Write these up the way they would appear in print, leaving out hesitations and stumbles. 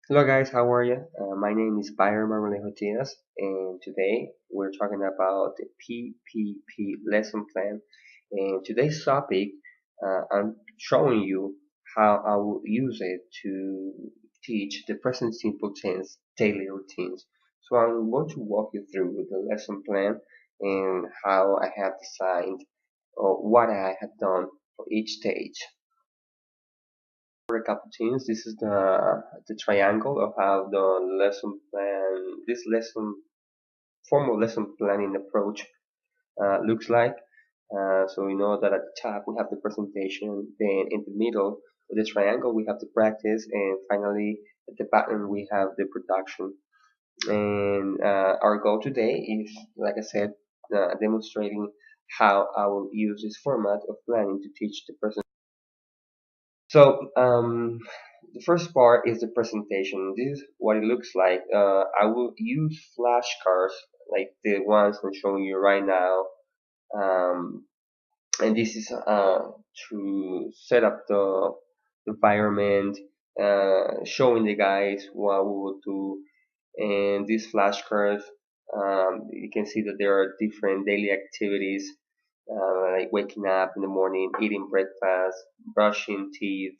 Hello guys, how are you? My name is Byron Marmolejo Diaz, and today we're talking about the PPP lesson plan. And today's topic, I'm showing you how I will use it to teach the present simple tense daily routines. So I'm going to walk you through the lesson plan and how I have designed or what I have done for each stage. For a couple things, this is the triangle of how the lesson plan, this lesson formal lesson planning approach looks like. So we know that at the top we have the presentation, then in the middle with the triangle we have the practice, and finally at the bottom we have the production. And our goal today is, like I said, demonstrating how I will use this format of planning to teach the person. So the first part is the presentation. This is what it looks like. I will use flashcards like the ones I'm showing you right now, um, and this is to set up the environment, showing the guys what we will do. And these flashcards, you can see that there are different daily activities like waking up in the morning, eating breakfast, brushing teeth,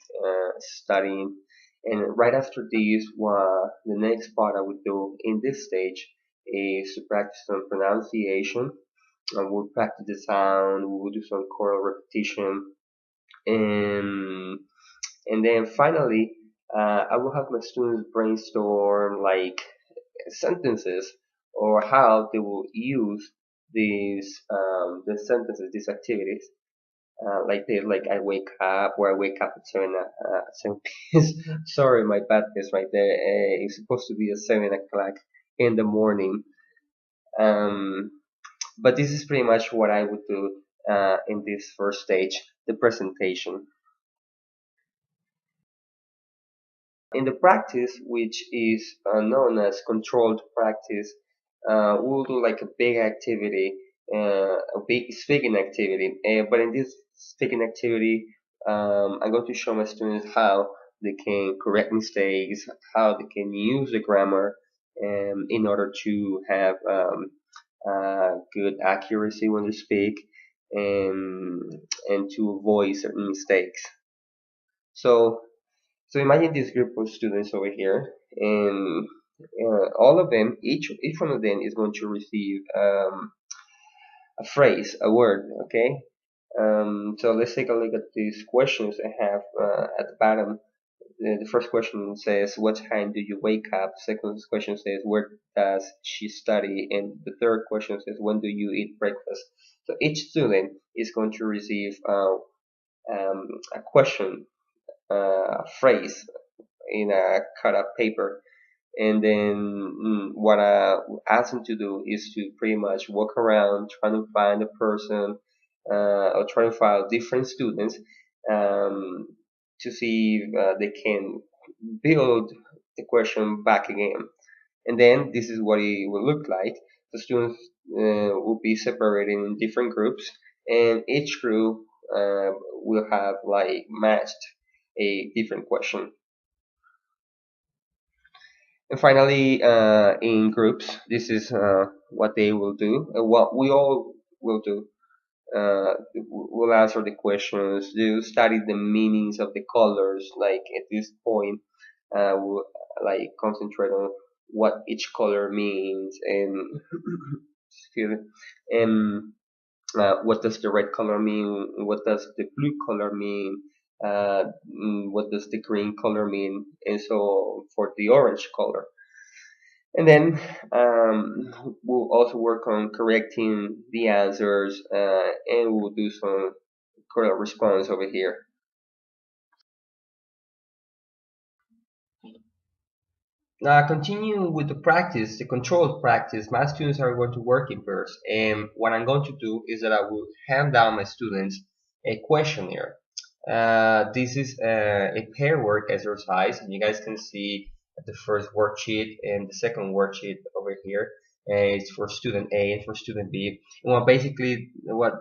studying. And right after this, the next part I would do in this stage is to practice some pronunciation. We'll practice the sound, we'll do some choral repetition, and then finally, I will have my students brainstorm like sentences or how they will use these the sentences, these activities. Like I wake up, or I wake up at 7 sorry, my badness right there. It's supposed to be at 7 o'clock in the morning. Um, but this is pretty much what I would do in this first stage, the presentation. In the practice, which is known as controlled practice, we'll do like a big activity, a big speaking activity. But in this speaking activity, I'm going to show my students how they can correct mistakes, how they can use the grammar, in order to have good accuracy when they speak, and to avoid certain mistakes. So so imagine this group of students over here, and all of them, each one of them is going to receive a phrase, a word. Okay. So let's take a look at these questions I have at the bottom. The first question says, "What time do you wake up?" Second question says, "Where does she study?" And the third question says, "When do you eat breakfast?" So each student is going to receive a question, a phrase in a cut up paper. And then what I ask them to do is to pretty much walk around trying to find a person, or trying to find different students, um, to see if they can build the question back again. And then this is what it will look like. The students will be separated in different groups, and each group will have like matched a different question. And finally, in groups, this is what they will do, what we all will do. We'll answer the questions, do study the meanings of the colors. Like at this point, we'll like concentrate on what each color means, and excuse me, and what does the red color mean? What does the blue color mean? What does the green color mean? And so for the orange color. And then we'll also work on correcting the answers, and we'll do some correct response over here. Now, continue with the practice, the controlled practice. My students are going to work in pairs, and what I'm going to do is that I will hand down my students a questionnaire. This is a pair work exercise, and you guys can see the first worksheet and the second worksheet over here. It's for student A and for student B. And what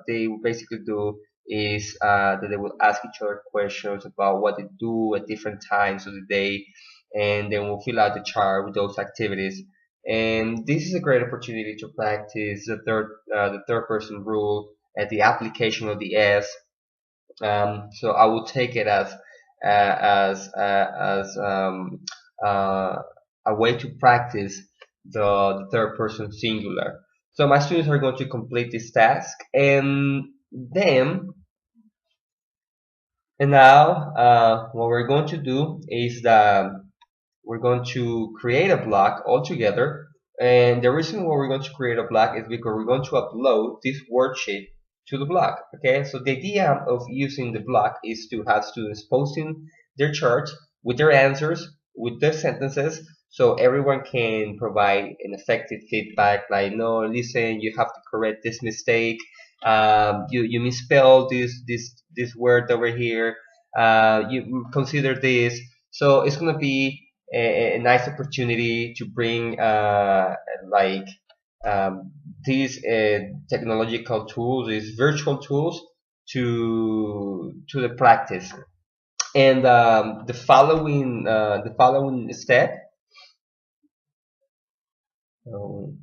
they basically do is that they will ask each other questions about what they do at different times of the day, and then we'll fill out the chart with those activities. And this is a great opportunity to practice the third person rule at the application of the S. So I will take it as uh, a way to practice the third person singular. So my students are going to complete this task, and then and now what we're going to do is that we're going to create a block altogether. And the reason why we're going to create a block is because we're going to upload this worksheet to the block. Okay, so the idea of using the block is to have students posting their charts with their answers, with their sentences, so everyone can provide an effective feedback like, no, listen, you have to correct this mistake. You misspelled this word over here. You consider this. So it's going to be a nice opportunity to bring like um, these technological tools, these virtual tools, to the practice. And the following step. um,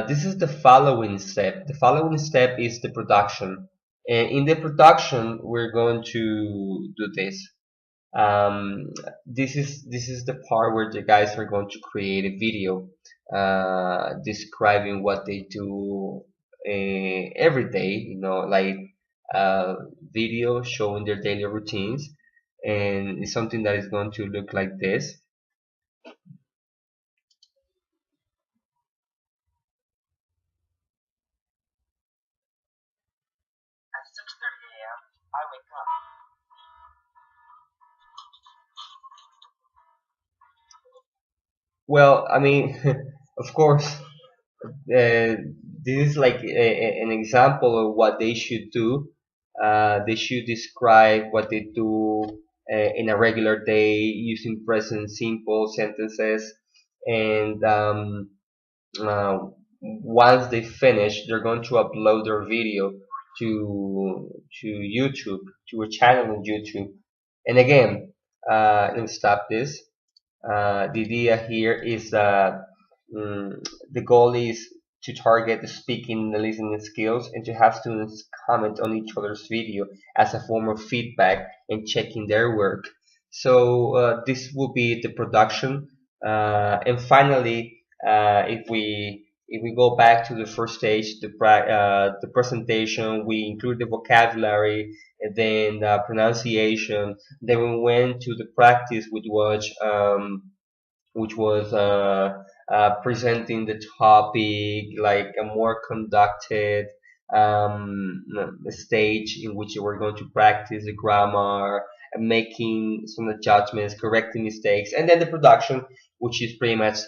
this is the following step. The following step is the production. And in the production, we're going to do this. This is the part where the guys are going to create a video describing what they do every day, like uh, video showing their daily routines, and it's something that is going to look like this. Well, I mean, of course, uh, this is like an example of what they should do. They should describe what they do in a regular day using present simple sentences. And uh, once they finish, they're going to upload their video to YouTube, to a channel on YouTube. And again, let me stop this. The idea here is that the goal is to target the speaking and the listening skills and to have students comment on each other's video as a form of feedback and checking their work. So this will be the production. And finally, if we go back to the first stage, the presentation, we include the vocabulary and then the pronunciation. Then we went to the practice, which was presenting the topic like a more conducted stage in which we're going to practice the grammar, making some adjustments, correcting mistakes, and then the production, which is pretty much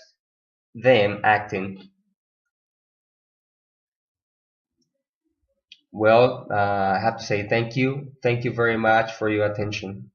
them acting. Well, I have to say thank you. Thank you very much for your attention.